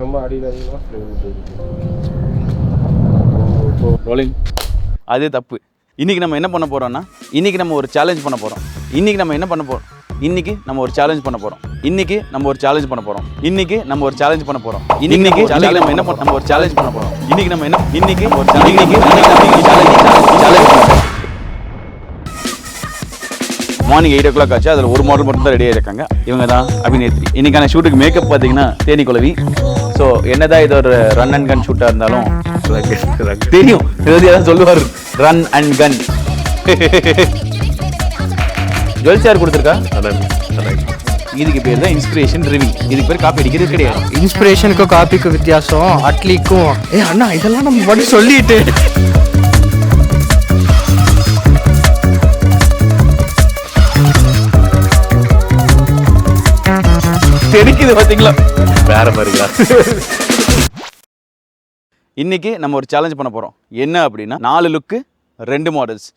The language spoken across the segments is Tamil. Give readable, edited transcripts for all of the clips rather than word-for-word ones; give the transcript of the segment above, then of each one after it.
ரொம்ப அடியில் ரோலிங். அது தப்பு. இன்றைக்கி நம்ம என்ன பண்ண போகிறோம்னா, இன்றைக்கி நம்ம ஒரு சேலஞ்ச் பண்ண போகிறோம். இன்றைக்கி நம்ம என்ன பண்ண போகிறோம்? இன்றைக்கி நம்ம ஒரு சேலஞ்ச் பண்ண போகிறோம். இன்றைக்கி நம்ம ஒரு சேலஞ்ச் பண்ண போகிறோம். இன்றைக்கி நம்ம ஒரு சேலஞ்ச் பண்ண போகிறோம். இன்றைக்கி நம்ம என்ன நம்ம ஒரு சேலஞ்ச் பண்ண போகிறோம். இன்றைக்கி நம்ம என்ன இன்றைக்கி ஒரு சேலஞ்ச் மார்னிங் 8 o'clock ஆச்சு. அதில் ஒரு மாடல் மட்டும் தான் ரெடியாக இருக்காங்க. இவங்க தான் அபிநேத்ரி. இன்றைக்கான ஷூட்டுக்கு மேக்கப் பார்த்தீங்கன்னா தேனி குலவி. ஸோ என்னதான் இது ஒரு ரன் அண்ட் கன் ஷூட்டாக இருந்தாலும் தெரியும், ஏதாவது சொல்லுவார், ரன் அண்ட் கன். ஜுவல்ஸ் யார் கொடுத்துருக்கா? இதுக்கு பேர் தான் இன்ஸ்பிரேஷன் ரிவிங். இதுக்கு பேர் காப்பி அடிக்கிறது கிடையாது. இன்ஸ்பிரேஷனுக்கும் காப்பிக்கும் வித்தியாசம், அட்லிக்கும். அண்ணா இதெல்லாம் நம்ம படி சொல்லிட்டு தெரிக்குது பார்த்தீங்களா? வேற மாதிரிங்களா? இன்னைக்கு நம்ம ஒரு சேலஞ்ச் பண்ண போகிறோம். என்ன அப்படின்னா 4 லுக்கு 2 மாடல்ஸ்.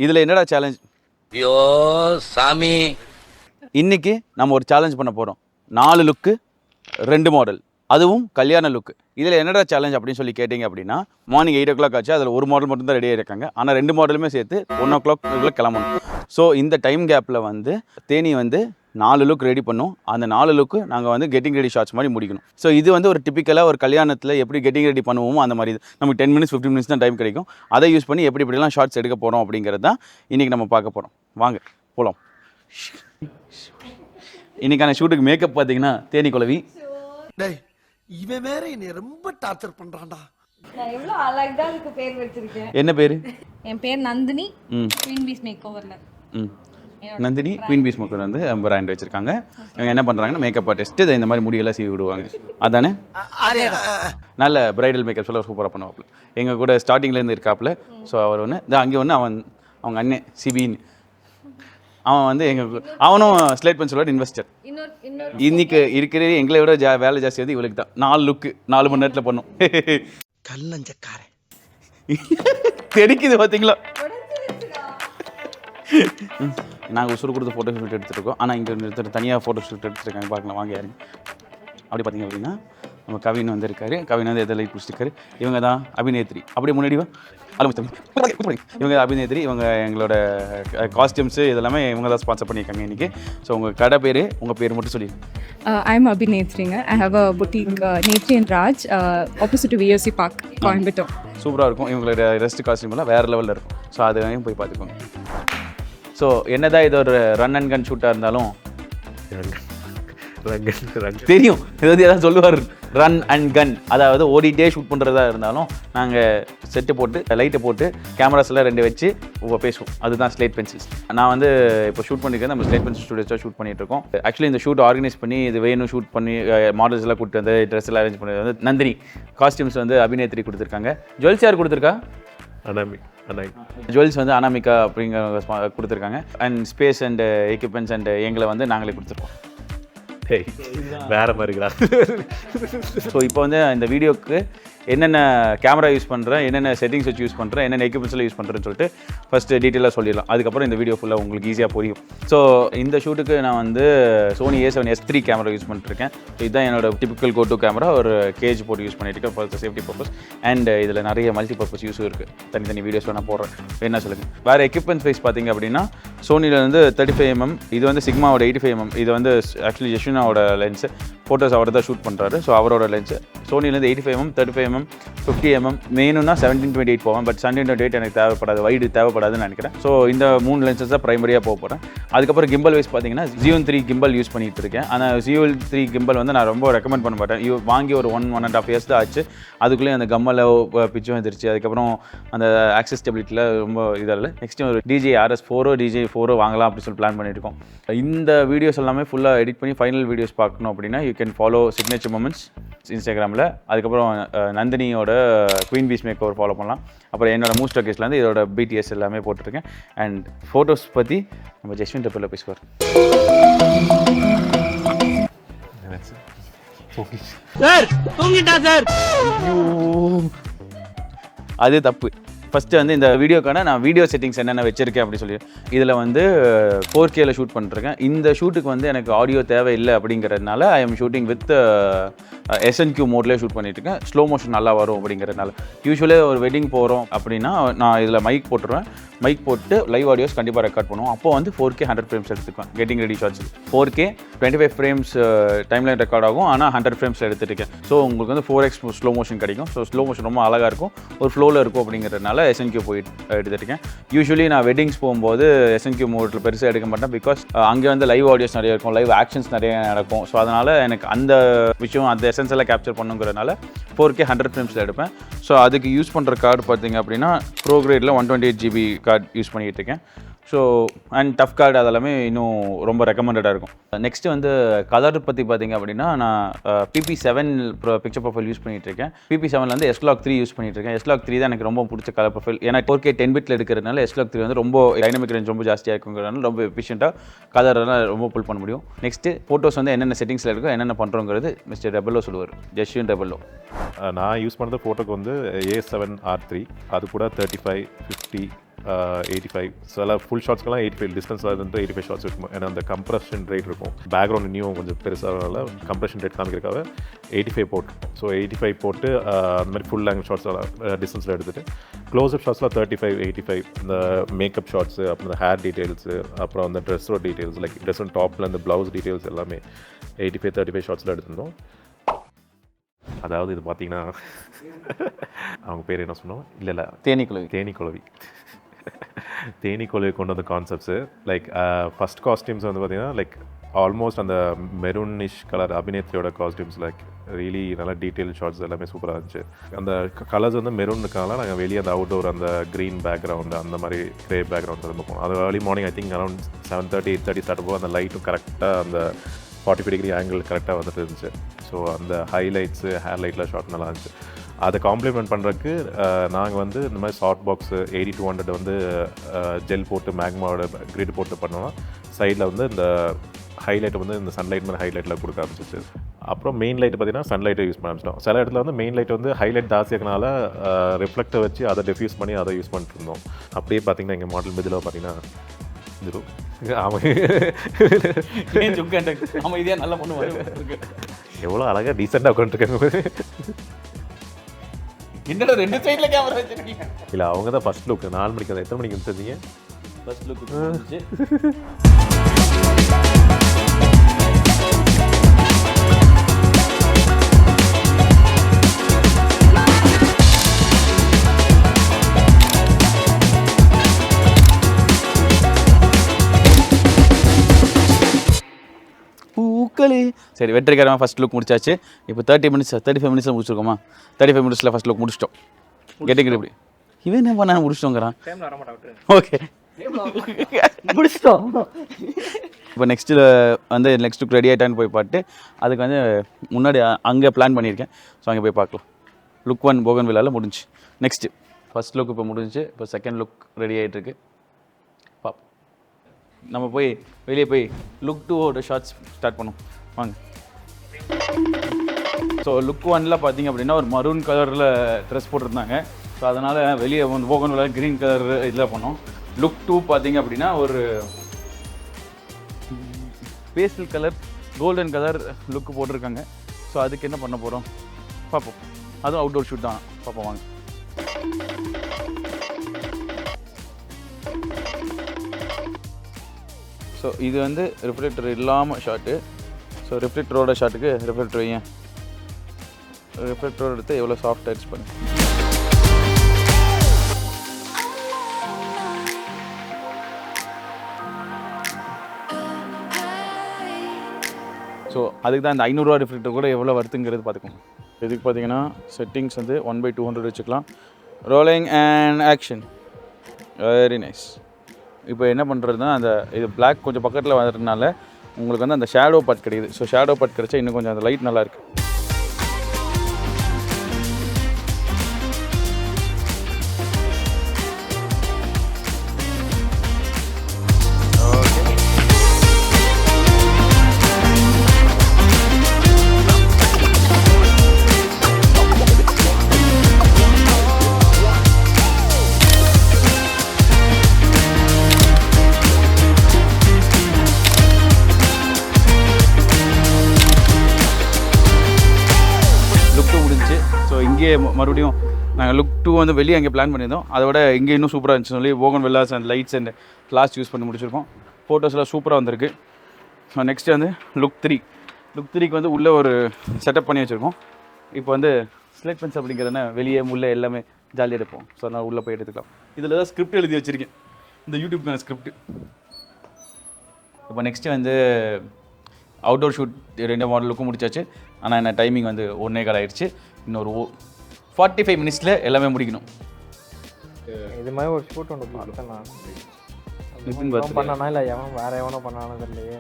இதில் என்னடா சேலஞ்ச்? ஐயோ சாமி. இன்னைக்கு நம்ம ஒரு சேலஞ்ச் பண்ண போகிறோம். 4 லுக்கு 2 மாடல், அதுவும் கல்யாண லுக்கு. இதில் என்னடா சேலஞ்ச் அப்படின்னு சொல்லி கேட்டிங்க அப்படின்னா, மார்னிங் 8 o'clock ஆச்சு. அதில் ஒரு மாடல் மட்டும் தான் ரெடியாக இருக்காங்க. ஆனால் 2 மாடலுமே சேர்த்து 1 o'clock கிளம்பணும். ஸோ இந்த டைம் கேப்பில் வந்து தேனி வந்து 4 லுக் ரெடி பண்ணோம். அந்த 4 லுக்கு நாங்கள் வந்து கெட்டிங் ரெடி ஷார்ட்ஸ் மாதிரி முடிக்கணும். ஸோ இது வந்து ஒரு டிப்பிக்கலாக ஒரு கல்யாணத்தில் எப்படி கெட்டிங் ரெடி பண்ணுவோமோ அந்த மாதிரி நமக்கு 10 minutes 15 minutes தான் டைம் கிடைக்கும். அதை யூஸ் பண்ணி எப்படிலாம் ஷார்ட்ஸ் எடுக்க போகிறோம் அப்படிங்கிறது தான் இன்றைக்கி நம்ம பார்க்க போகிறோம். வாங்க போகலாம். இன்றைக்கான ஷூட்டுக்கு மேக்கப் பார்த்தீங்கன்னா தேனி குலவி. இவன் வேற என்னை ரொம்ப டார்ச்சர் பண்றான்டா. நான் எவ்வளவு அழகா அதுக்கு பேர் வச்சிருக்கேன். என்ன பேர்? என் பேர் நந்தினி. குவீன்பீஸ் மேக்கோவர்ல. நந்தினி குவீன்பீஸ் மேக்கோவர் வந்து பிராண்ட் வச்சிருக்காங்க. இவங்க என்ன பண்ணுறாங்கன்னா மேக்கப் ஆர்டிஸ்ட் இந்த மாதிரி முடியெல்லாம் சீவி விடுவாங்க. அதானே? நல்ல பிரைடல் மேக்கப் சொல்ல சூப்பராக பண்ணுவாப்புல. எங்கள் கூட ஸ்டார்டிங்லேருந்து இருக்காப்புல. ஸோ அவர் ஒன்று அங்கே ஒன்று அவங்க அண்ணன் சிபின்னு அவன் வந்து அவனும் ஸ்லேட் பென்சிலோட இன்வெஸ்டர். இன்னைக்கு இருக்கிற எங்களை விட வேலை ஜாஸ்தி வந்து இவளுக்கு தான். 4 லுக்கு 4 மணி நேரத்தில் பண்ணும். கல்லஞ்சக்காரன் தெரிக்குது பார்த்தீங்களா? நாங்கள் உசுறு கொடுத்து ஃபோட்டோ ஷூட் எடுத்துருக்கோம். ஆனால் இங்கே தனியாக ஃபோட்டோ ஷூட் எடுத்துருக்காங்க. பார்க்கலாம் வாங்க யாருங்க. அப்படி பார்த்தீங்க அப்படின்னா நம்ம கவின் வந்திருக்காரு. கவின் வந்து எதை லைட் பிடிச்சிருக்காரு. இவங்க தான் அபிநேத்ரி. அப்படியே முன்னாடிவா இவங்க அபிநேத்ரி. இவங்க எங்களோட காஸ்டியூம்ஸு இதெல்லாமே இவங்க தான் ஸ்பான்சர் பண்ணியிருக்காங்க இன்றைக்கி. ஸோ உங்கள் கடை பேர், உங்கள் பேர் மட்டும் சொல்லி. I am Abhinethriங்க. I have a boutique, Netri and Raj, opposite to VOC Park, Coimbatore. சூப்பராக இருக்கும். இவங்களோட ரெஸ்ட் காஸ்டியூம்லாம் வேறு லெவலில் இருக்கும். ஸோ அதையும் போய் பார்த்துக்கோங்க. ஸோ என்னதான் இது ஒரு ரன் அண்ட் கன் ஷூட்டாக இருந்தாலும் தெரியும், ஏதாவது சொல்லுவார், ரன் அண்ட் கன். அதாவது ஓடிட்டே ஷூட் பண்ணுறதா இருந்தாலும் நாங்கள் செட்டு போட்டு லைட்டை போட்டு கேமராஸ் எல்லாம் 2 வச்சு பேசுவோம். அதுதான் ஸ்லேட் பென்சில்ஸ். நான் வந்து இப்போ ஷூட் பண்ணியிருக்கேன். நம்ம ஸ்லேட் பென்சில் ஸ்டுடியோஸாக ஷூட் பண்ணிட்டு இருக்கோம். ஆக்சுவலி இந்த ஷூட் ஆர்கனைஸ் பண்ணி இது வேணும் ஷூட் பண்ணி மாடல்ஸ் எல்லாம் கூப்பிட்டு வந்து ட்ரெஸ் எல்லாம் அரேஞ்ச் பண்ணி வந்து நந்தினி. காஸ்டியூம்ஸ் வந்து அபிநேத்ரி கொடுத்துருக்காங்க. ஜுவல்ஸ் யார் கொடுத்துருக்கா? ஜுவல்ஸ் வந்து அனாமிகா அப்படிங்கிற கொடுத்துருக்காங்க. And space and equipments and எங்களை வந்து நாங்களே கொடுத்துருக்கோம். வேற மாதிரிங்களா? ஸோ இப்போ வந்து இந்த வீடியோக்கு என்னென்ன கேமரா யூஸ் பண்ணுறேன், என்னென்ன செட்டிங்ஸ் வச்சு யூஸ் பண்ணுறேன், என்னென்ன எக்யூப்மெண்ட்ஸ்லாம் யூஸ் பண்ணுறேன்னு சொல்லிட்டு ஃபஸ்ட்டு டீட்டெயிலாக சொல்லிடலாம். அதுக்கப்புறம் இந்த வீடியோ ஃபுல்லாக உங்களுக்கு ஈஸியாக புரியும். ஸோ இந்த ஷூட்டுக்கு நான் வந்து Sony A7S3 கேமரா யூஸ் பண்ணிட்டுருக்கேன். இதுதான் என்னோட டிபிக்கல் கோ-டு கேமரா. ஒரு கேஜ் போட்டு யூஸ் பண்ணிட்டுருக்கேன் ஃபார் சேஃப்டி பர்பஸ். அண்ட் இதில் நிறைய மல்டி பர்பஸ் யூஸும் இருக்குது. தனி வீடியோஸ் நான் போடுறேன். என்ன சொல்லுங்கள். வேறு எக்யூப்மெண்ட்ஸ் வைஸ் பார்த்தீங்க அப்படின்னா சோனியில் வந்து 35mm, இது வந்து சிக்மாவோட 85mm. இது வந்து ஆக்சுவலி யஷ்வினாவோட லென்ஸு. ஃபோட்டோஸ் அவர் தான் ஷூட் பண்ணுறாரு. ஸோ அவரோட லென்ஸு சோனிலேருந்து 85mm, 35mm, 50mm. மெயினுன்னா 17-28 போவேன். பட் 17-28 எனக்கு தேவைப்படாது, வைடு தேவைப்படாதுன்னு நினைக்கிறேன். ஸோ இந்த 3 லென்சஸ் தான் ப்ரைமரியாக போக போகிறேன். அதுக்கப்புறம் கிம்பல் வைஸ் பார்த்தீங்கன்னா Xeon3 கிம்பல் யூஸ் பண்ணிகிட்டு இருக்கேன். ஆனால் Xeon3 கிம்பல் வந்து நான் ரொம்ப ரெக்கமெண்ட் பண்ண மாட்டேன். வாங்கி ஒரு 1.5 years தான் ஆச்சு. அதுக்குள்ளேயே அந்த கம்மலை பிச்சும் வந்துருச்சு. அதுக்கப்புறம் அந்த ஆக்சஸ்டபிலிட்டியில் ரொம்ப இதில் நெக்ஸ்ட்டு ஒரு DJI RS4 DJI4 வாங்கலாம் அப்படின்னு சொல்லி பிளான் பண்ணியிருக்கோம். இந்த வீடியோஸ் எல்லாமே ஃபுல்லாக எடிட் பண்ணி ஃபைனல் வீடியோஸ் பார்க்கணும் அப்படின்னா you can follow signature moments இன்ஸ்டாகிராமில். அதுக்கப்புறம் நந்தினியோட குவீன்பீஸ் மேக்கோவர் ஃபாலோ பண்ணலாம். அப்புறம் என்னோட மூஸ்ட் கேஸ்லேருந்து இதோட BTS எல்லாமே போட்டிருக்கேன். அண்ட் ஃபோட்டோஸ் பற்றி நம்ம ஜஸ்வின் டப்பில் பேசுவார். சார் தூங்கிட்டா சார். அது தப்பு. ஃபஸ்ட்டு வந்து இந்த வீடியோக்கான நான் வீடியோ செட்டிங்ஸ் என்னென்ன வச்சிருக்கேன் அப்படி சொல்லி இதில் வந்து 4Kல ஷூட் பண்ணிருக்கேன். இந்த ஷூட்டுக்கு வந்து எனக்கு ஆடியோ தேவையில்லை அப்படிங்கிறதுனால I am shooting with SNQ மோட்லேயே ஷூட் பண்ணிட்டுருக்கேன். ஸ்லோ மோஷன் நல்லா வரும் அப்படிங்கிறதுனால. யூஸ்வலாக ஒரு வெட்டிங் போகிறோம் அப்படின்னா நான் இதில் மைக் போட்டுருவேன். மைக் போட்டு லைவ் ஆடியோஸ் கண்டிப்பாக ரெக்கார்ட் பண்ணுவோம். அப்போ வந்து 4K 100 ஃப்ரேம்ஸ் எடுத்துக்குவேன். Getting ready shots 4K 25 frames timeline record ஆகும். ஆனால் 100 ஃப்ரேம்ஸில் எடுத்துருக்கேன். ஸோ உங்களுக்கு வந்து 4x ஸ்லோ மோஷன் கிடைக்கும். ஸோ ஸ்லோ மோஷன் ரொம்ப அழகாக இருக்கும், ஒரு ஃப்ளோவில் இருக்கும் அப்படிங்கிறதுனால SNQ போய் எடுத்துருக்கேன். யூஸ்வலி நான் வெட்டிங்ஸ் போகும்போது SNQ மோட்டில் பெருசாக எடுக்க மாட்டேன். பிகாஸ் அங்கே வந்து லைவ் ஆடியோஸ் நிறைய இருக்கும், லைவ் ஆக்ஷன்ஸ் நிறைய நடக்கும். ஸோ அதனால் எனக்கு அந்த விஷயம் அந்த எசன்ஸ் எல்லாம் கேப்சர் பண்ணுங்கிறதுனால 4K 100 ஃப்ரேம்ஸில் எடுப்பேன். ஸோ அதுக்கு யூஸ் பண்ணுற கார்டு பார்த்தீங்க அப்படின்னா ப்ரோ கிரேடில் 128 GB கார்டு யூஸ் பண்ணிகிட்டு இருக்கேன். ஸோ அண்ட் டஃப் கார்டு அதெல்லாமே இன்னும் ரொம்ப ரெக்கமெண்டடாக இருக்கும். நெக்ஸ்ட்டு வந்து கலர் பற்றி பார்த்தீங்க அப்படின்னா நான் PP7 பிக்சர் ப்ரொஃபைல் யூஸ் பண்ணிகிட்ருக்கேன். PP7 வந்து S-Log3 யூஸ் பண்ணிகிட்ருக்கேன். S-Log3 தான் எனக்கு ரொம்ப பிடிச்ச கலர் ப்ரொஃபைல். ஏன்னா 4K 10 பிட்டில் எடுக்கிறதுனால S-Log3 வந்து ரொம்ப டைனமிக் ரேஞ்ச் ரொம்ப ஜாஸ்தியாக இருக்குங்கிறதுனால ரொம்ப எஃபிஷியண்ட்டாக கலரெல்லாம் ரொம்ப புல் பண்ண முடியும். நெக்ஸ்ட்டு ஃபோட்டோஸ் வந்து என்னென்ன செட்டிங்ஸில் இருக்கோ என்னென்ன பண்ணுறோங்கிறது மிஸ்டர் ரெபல்லோ சொல்லுவார், ஜஸ்வின் ரெபல்லோ. நான் யூஸ் பண்ணுற ஃபோட்டோக்கு வந்து A7R3, அது கூட 35, 50, 85. ஸோ எல்லாம் ஃபுல் ஷாட்ஸ்க்கெல்லாம் 85 டிஸ்டன்ஸில் இருந்து 85 ஷாட்ஸ் இருக்கும். ஏன்னா அந்த கம்ப்ரஷன் ரேட் இருக்கும். பேக்ரவுண்ட் இன்னும் கொஞ்சம் பெருசாக கம்ப்ரஷன் ரேட் காமிக்கிறக்காக 85 போட்டுருக்கோம். ஸோ 85 போட்டு அந்த மாதிரி ஃபுல் லேங் ஷாட்ஸ் டிஸ்டன்ஸில் எடுத்துகிட்டு க்ளோஸ்அப் ஷாட்ஸில் 35, 85 இந்த மேக்கப் ஷாட்ஸு, அப்புறம் இந்த ஹேர் டீட்டெயில்ஸு, அப்புறம் அந்த ட்ரெஸ்ஸோட டீட்டெயில்ஸ் லைக் ட்ரெஸ் டாப்பில் அந்த ப்ளவுஸ் டீட்டெயில்ஸ் எல்லாமே 85, 35 ஷாட்ஸில் எடுத்திருந்தோம். அதாவது இது பார்த்தீங்கன்னா அவங்க பேர் என்ன சொன்னோம், இல்லை தேனீக்குளவி கொண்டு வந்த கான்செப்ட்ஸு லைக் ஃபஸ்ட் காஸ்டியூம்ஸ் வந்து பார்த்தீங்கன்னா லைக் ஆல்மோஸ்ட் அந்த மெரூனிஷ் கலர் அபிநேத்ரியோட காஸ்டியூம்ஸ் லைக் ரியலி நல்லா டீட்டெயில் ஷாட்ஸ் எல்லாமே சூப்பராக இருந்துச்சு. அந்த கலர்ஸ் வந்து மெரூனுக்காக நாங்கள் வெளியே அந்த அவுட்டோர் அந்த க்ரீன் பேக்ரவுண்டு அந்த மாதிரி க்ரே பேக்ரவுண்ட் வந்து போனோம். அது early morning I think around 7:30, 8:30 start போகும். அந்த லைட்டும் கரெக்டாக அந்த 45 டிகிரி ஆங்கிள் கரெக்டாக வந்துட்டு இருந்துச்சு. ஸோ அந்த ஹைலைட்ஸு ஹேர் லைட்டில் ஷாட் நல்லா இருந்துச்சு. அதை காம்ப்ளிமெண்ட் பண்ணுறதுக்கு நாங்கள் வந்து இந்த மாதிரி ஷார்ட் பாக்ஸு 8200 வந்து ஜெல் போட்டு மேக்மாவோட கிரிட் போட்டு பண்ணோம்னா சைடில் வந்து இந்த ஹைலைட் வந்து இந்த சன்லைட் மாதிரி ஹைலைட்டில் கொடுக்க ஆரம்பிச்சிச்சு. அப்புறம் மெயின் லைட் பார்த்திங்கன்னா சன்லைட்டை யூஸ் பண்ண ஆரம்பிச்சிட்டோம். சில இடத்துல வந்து மெயின் லைட் வந்து ஹைலைட் ஜாஸ்தியாக்கனால ரிஃப்ளெக்டை வச்சு அதை டிஃப்யூஸ் பண்ணி அதை யூஸ் பண்ணிட்டு இருந்தோம். அப்படியே பார்த்திங்கன்னா எங்கள் மாடல் மிதில் பார்த்திங்கன்னா எவ்வளோ அழகாக டீசெண்டாக உட்காந்துருக்காங்க. என்னோட 2 சைடில் கேமரா வச்சிருக்கீங்க. இல்லை அவங்க தான் ஃபஸ்ட் லுக் 4 மணிக்கு எத்தனை மணிக்கு வச்சுருந்தீங்க ஃபஸ்ட் லுக்? சரி, வெற்றிகரமாக ஃபஸ்ட் லுக் முடிச்சாச்சு. இப்போ 35 மினிட்ஸில் முடிச்சிருக்கோமா? 35 மினிட்ஸில் ஃபஸ்ட் லுக் முடிச்சிட்டோம். கெட்டிங் எப்படி இவன் என்ன பண்ண முடிச்சிட்டோங்கிறான். ஓகே முடிச்சிட்டோம். இப்போ நெக்ஸ்ட்டு வந்து நெக்ஸ்ட் லுக் ரெடி ஆகிட்டான்னு போய் பார்த்து அதுக்கு வந்து முன்னாடி அங்கே பிளான் பண்ணியிருக்கேன். ஸோ அங்கே போய் பார்க்கலாம். லுக் 1 போகன்வில்லாவில் முடிஞ்சு. நெக்ஸ்ட்டு ஃபஸ்ட் லுக் இப்போ முடிஞ்சு. இப்போ செகண்ட் லுக் ரெடி ஆகிட்டுருக்கு. பார்ப்போம். நம்ம போய் வெளியே போய் லுக் 2ஓட ஷார்ட்ஸ் ஸ்டார்ட் பண்ணுவோம் வாங்க. ஸோ லுக் 1ல் பார்த்தீங்க அப்படின்னா ஒரு மரூன் கலரில் ட்ரெஸ் போட்டிருந்தாங்க. ஸோ அதனால் வெளியே வந்து போகன்வில்லா க்ரீன் கலர் இதில் பண்ணோம். லுக் 2 பார்த்தீங்க அப்படின்னா ஒரு பேஸ்டல் கலர் கோல்டன் கலர் லுக்கு போட்டிருக்காங்க. ஸோ அதுக்கு என்ன பண்ண போகிறோம் பார்ப்போம். அதுவும் அவுட்டோர் ஷூட் தான், பார்ப்போம் வாங்க. ஸோ இது வந்து ரிஃப்ளெக்டர் இல்லாமல் ஷாட்டு. ஸோ ரிஃப்ளெக்டரோட ஷாட்டுக்கு ரிஃப்ளெக்டர் வைங்க. ரிஃப்ளெக்டரோட எடுத்து எவ்வளோ சாஃப்ட் டச் பண்ணு. ஸோ அதுக்கு தான் இந்த 500 ரூபா ரிஃப்ளெக்டர் கூட எவ்வளோ வருதுங்கிறது பார்த்துக்கோங்க. இதுக்கு பார்த்தீங்கன்னா செட்டிங்ஸ் வந்து 1/200 வச்சுக்கலாம். Rolling and action. Very nice. இப்போ என்ன பண்ணுறதுனா அந்த இது பிளாக் கொஞ்சம் பக்கத்தில் வர்றதுனால உங்களுக்கு வந்து அந்த ஷேடோ பார்ட் கிடைக்குது. ஸோ ஷேடோ பார்ட் கிடைச்சா இன்னும் கொஞ்சம் அந்த லைட் நல்லாயிருக்கு. இருந்துச்சு. ஸோ இங்கே மறுபடியும் நாங்கள் லுக் 2 வந்து வெளியே அங்கே பிளான் பண்ணியிருந்தோம். அதை விட இங்கே இன்னும் சூப்பராக இருந்துச்சு சொல்லி Bogan villas and lights and flash use பண்ணி முடிச்சிருக்கோம். ஃபோட்டோஸ்லாம் சூப்பராக வந்திருக்கு. ஸோ நெக்ஸ்ட்டு வந்து லுக் 3க்கு வந்து உள்ளே ஒரு செட்டப் பண்ணி வச்சுருக்கோம். இப்போ வந்து ஸ்லேட் பென்ஸ் அப்படிங்கிறதுனா வெளியே உள்ளே எல்லாமே ஜாலியாக எடுப்போம். ஸோ அதனால் உள்ளே போய் எடுத்துக்கலாம். இதில் தான் ஸ்கிரிப்ட் எழுதி வச்சுருக்கேன், இந்த யூடியூப்க்கான ஸ்கிரிப்ட். இப்போ நெக்ஸ்ட்டு வந்து அவுட்டோர் ஷூட் 2 மாடலுக்கும் முடிச்சாச்சு. ஆனால் என்ன டைமிங் வந்து 1:15 ஆயிடுச்சு. இன்னொரு 45 மினிட்ஸில் எல்லாமே முடிக்கணும். இது மாதிரி ஒரு ஷூட் ஒன்று பார்த்தேன் பண்ணனா இல்லை வேற எவனோ பண்ணானது இல்லையே.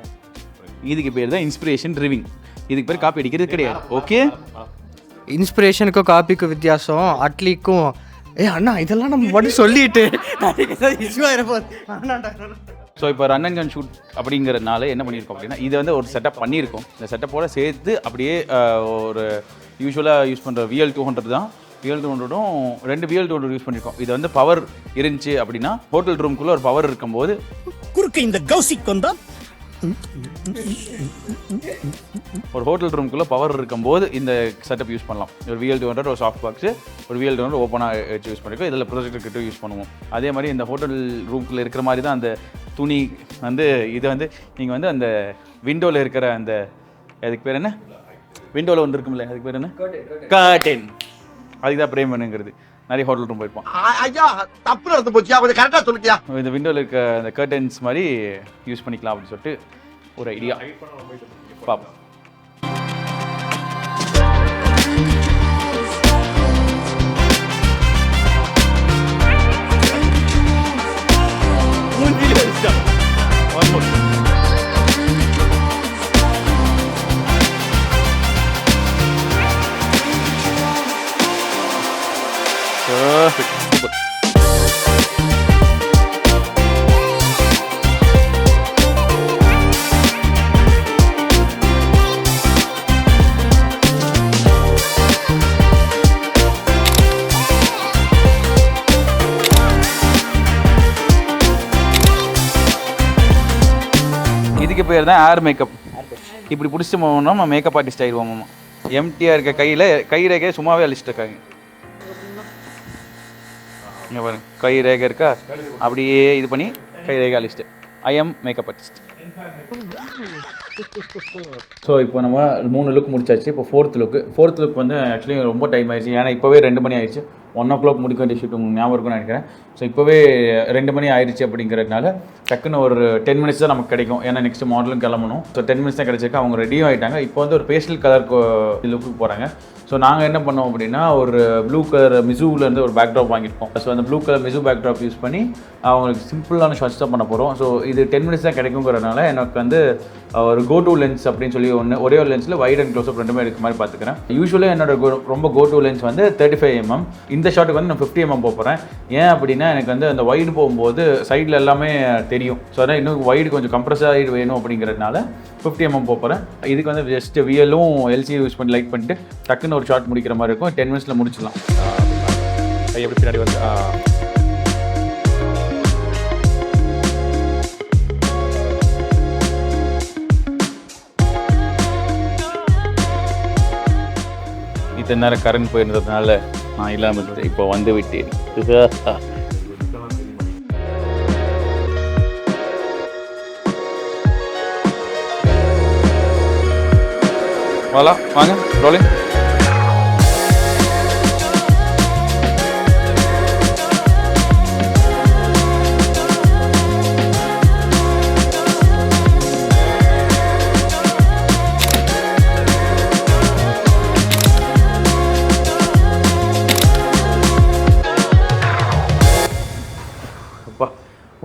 இதுக்கு பேர் தான் இன்ஸ்பிரேஷன் ட்ரிவிங். இதுக்கு பேர் காப்பி அடிக்கிறது கிடையாது. ஓகே, இன்ஸ்பிரேஷனுக்கும் காப்பிக்கும் வித்தியாசம். அட்லிக்கும் அண்ணா இதெல்லாம் நம்ம மட்டும் சொல்லிட்டு ஸோ இப்போ ரன் அண்ட் கன் ஷூட் அப்படிங்கிறதுனால என்ன பண்ணியிருக்கோம் அப்படின்னா, இதை வந்து ஒரு செட்டப் பண்ணியிருக்கோம். இந்த செட்டப்போட சேர்த்து அப்படியே ஒரு யூஸ்வலாக யூஸ் பண்ணுற VL200 தான். VL200ம் 2 VL200 யூஸ் பண்ணியிருக்கோம். இது வந்து பவர் இருந்துச்சு அப்படின்னா ஹோட்டல் ரூம்குள்ளே ஒரு பவர் இருக்கும்போது குறுக்க இந்த கௌசிக் வந்தா ஒரு ஹோட்டல் ரூம்குள்ளே பவர் இருக்கும்போது இந்த செட்டப் யூஸ் பண்ணலாம். ஒரு VL200 ஒரு சாஃப்ட் பாக்ஸு, ஒரு VL200 ஓப்பனாக வச்சு யூஸ் பண்ணியிருக்கோம். இதில் ப்ரொஜெக்டர் கிட்ட யூஸ் பண்ணுவோம். அதே மாதிரி இந்த ஹோட்டல் ரூம்குள்ளே இருக்கிற மாதிரி தான் அந்த துணி வந்து இது வந்து நீங்கள் வந்து அந்த விண்டோவில் இருக்கிற அந்த அதுக்கு பேர் என்ன, விண்டோவில் ஒன்று இருக்கும்ல, அதுக்கு பேர் என்ன, கர்டன், அதுக்கு தான் பிரேம் பண்ணுங்கிறது. நிறைய ஹோட்டல் ரூம் போயிருப்போம். ஐயா தப்பு நடந்து போச்சியா, கொஞ்சம் கரெக்டா சொல்லுங்க. இந்த விண்டோவில் இருக்க அந்த கர்டன்ஸ் மாதிரி யூஸ் பண்ணிக்கலாம் அப்படின்னு சொல்லிட்டு ஒரு ஐடியா. பாப்போம். One more. Perfect. Super. இதுக்கு பேர் தான் ஏர் மேக்கப். இப்படி பிடிச்சிட்டு போனோம்னா நம்ம மேக்கப் ஆர்டிஸ்ட் ஆயிடுவோம். மாமா எம்டியாக இருக்க கையில் கை ரேகையை சும்மாவே அழிச்சிட்டு இருக்காங்க. இங்கே பாருங்க, கை ரேகை இருக்கா, அப்படியே இது பண்ணி கை ரேகை அழிச்சிட்டு I am makeup artist. So இப்போ நம்ம 3 லுக் முடிச்சாச்சு. இப்போ ஃபோர்த் லுக் வந்து ஆக்சுவலி ரொம்ப டைம் ஆயிடுச்சு. ஏன்னா இப்போவே 2 மணி ஆயிடுச்சு. 1 o'clock முடிக்க வேண்டிய ஷூட் உங்களுக்கு ஞாபகம் இருக்குன்னு நினைக்கிறேன். ஸோ இப்போவே 2 மணி ஆயிடுச்சு அப்படிங்கிறதுனால டக்குன்னு ஒரு 10 minutes தான் நமக்கு கிடைக்கும். ஏன்னா நெக்ஸ்ட் மாடலும் கிளம்பணும். ஸோ 10 minutes தான் கிடைச்சிருக்கு. அவங்க ரெடியும் ஆகிட்டாங்க. இப்போ வந்து ஒரு பேஸ்டல் கலர் லுக்கு போகிறாங்க. ஸோ நாங்கள் என்ன பண்ணோம் அப்படின்னா, ஒரு ப்ளூ கலர் மிசூவிலேருந்து ஒரு பேக்ட்ராப் வாங்கியிருப்போம். ஸோ அந்த ப்ளூ கலர் மிசூ பேக்ட்ராப் யூஸ் பண்ணி அவங்களுக்கு சிம்பிளான ஷார்ட்ஸ் தான் பண்ண போகிறோம். ஸோ இது 10 minutes தான் கிடைக்குங்கிறதுனால எனக்கு வந்து ஒரு கோ டு லென்ஸ் அப்படின்னு சொல்லி ஒரே ஒரு லென்ஸில் வைட் அண்ட் க்ளோஸ்அப் 2மே எடுக்க மாதிரி பார்த்துக்கிறேன். யூஸ்வலாக என்னோட ரொம்ப கோ டு லென்ஸ் வந்து 35mm. இந்த ஷாட்டுக்கு வந்து நான் 50mm போகிறேன். ஏன் அப்படின்னா எனக்கு வந்து அந்த வைடு போகும்போது சைடில் எல்லாமே தெரியும். ஸோ அதான் இன்னும் வைடு கொஞ்சம் கம்ப்ரஸாக வேணும் அப்படிங்கிறதுனால 50mm போகிறேன். இதுக்கு வந்து ஜஸ்ட் VLம் LC யூஸ் பண்ணி லைட் பண்ணிட்டு டக்குன்னு ஒரு ஷார்ட் முடிக்கிற மாதிரி இருக்கும். 10 minutesல முடிச்சிடலாம். எப்படி பின்னாடி வந்து இத்தனை நேரம் கரண்ட் போயிருந்ததுனால நான் இல்லாமல் இருந்தது. இப்போ வந்து விட்டேன். வாங்க ரோலிங்.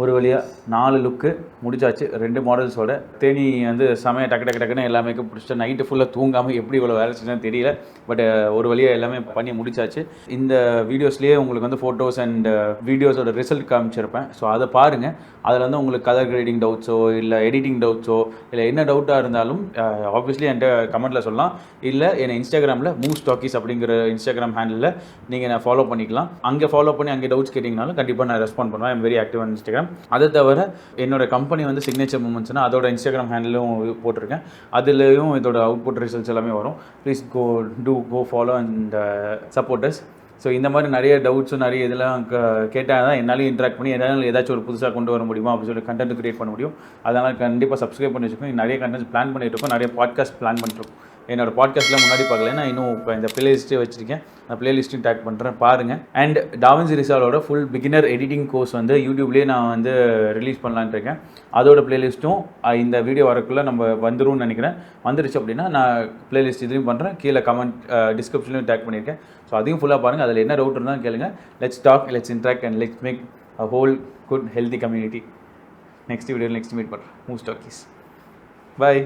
ஒரு வழியாக 4 லுக்கு முடிச்சாச்சு. 2 மாடல்ஸோட. தேனி வந்து செமையாக டக்குன்னு எல்லாமே பிடிச்சிட்டு நைட்டு ஃபுல்லாக தூங்காமல் எப்படி இவ்வளோ வேலை செஞ்சேன்னு தெரியல. பட் ஒரு வழியாக எல்லாமே பண்ணி முடிச்சாச்சு. இந்த வீடியோஸ்லேயே உங்களுக்கு வந்து ஃபோட்டோஸ் அண்ட் வீடியோஸோட ரிசல்ட் காமிச்சிருப்பேன். ஸோ அதை பாருங்கள். அதில் வந்து உங்களுக்கு கலர் கிரேடிங் டவுட்ஸோ இல்லை எடிட்டிங் டவுட்ஸோ இல்லை என்ன டவுட்டாக இருந்தாலும் ஆப்வியஸ்லி என்கிட்ட கமெண்ட்டில் சொல்லலாம். இல்லை என்னை இன்ஸ்டாகிராமில் மூவ் ஸ்டாக்கிஸ் அப்படிங்கிற இன்ஸ்டாகிராம் ஹேண்டிலில் நீங்கள் நான் ஃபாலோ பண்ணிக்கலாம். அங்கே ஃபாலோ பண்ணி அங்கே டவுட்ஸ் கேட்டிங்கனாலும் கண்டிப்பாக நான் ரெஸ்பாண்ட் பண்ணுவேன். I'm very active on Instagram. போட்டிருப்பேன். அதை தவிர என்னோட கம்பெனி வந்து சிக்னேச்சர் மூமெண்ட்ஸ்னால் அதோட இன்ஸ்டாகிராம் ஹேண்டிலும் போட்டிருக்கேன். அதுலேயும் இதோட அவுட்புட் ரிசல்ட்ஸ் எல்லாமே வரும். Please go follow and supporters. So இந்த மாதிரி நிறைய டவுட்ஸும் நிறைய இதெல்லாம் கேட்டால் தான் என்னாலையும் இன்ட்ராக்ட் பண்ணி என்னால் ஏதாச்சும் ஒரு புதுசாக கொண்டு வர முடியுமா அப்படின்னு சொல்லி கண்டென்ட் க்ரியேட் பண்ண முடியும். அதனால் கண்டிப்பாக சப்ஸ்கிரைப் பண்ணி வச்சுக்கோங்க. நிறைய கண்டென்ட் பிளான் பண்ணிட்டு இருக்கோம், நிறைய பாட்காஸ்ட் பிளான் பண்ணிட்டுருக்கோம். என்னோட பாட்காஸ்ட்லாம் முன்னாடி பார்க்கலன்னா இன்னும் இப்போ இந்த பிளேலிஸ்ட்டே வச்சுருக்கேன், நான் பிளேலிஸ்ட்டையும் டேக் பண்ணுறேன், பாருங்கள். அண்ட் டாவின்சி ரிசாலோட ஃபுல் பிகினர் எடிட்டிங் கோர்ஸ் வந்து யூடியூப்லேயே நான் வந்து ரிலீஸ் பண்ணலான்னு இருக்கேன். அதோட பிளேலிஸ்ட்டும் இந்த வீடியோ வரக்குள்ளே நம்ம வந்துரும்னு நினைக்கிறேன். வந்துருச்சு அப்படின்னா நான் பிளேலிஸ்ட் இதுலையும் பண்ணுறேன், கீழே கமெண்ட் டிஸ்கிரிப்ஷன்லையும் டேக் பண்ணியிருக்கேன். ஸோ அதையும் ஃபுல்லாக பாருங்கள். அதில் என்ன டவுட் இருந்தாலும் கேளுங்க. Let's talk, let's interact and let's make a whole good healthy community. Next வீடியோவில் நெக்ஸ்ட் மீட் பண்ணுறேன். Moose talkies. பாய்.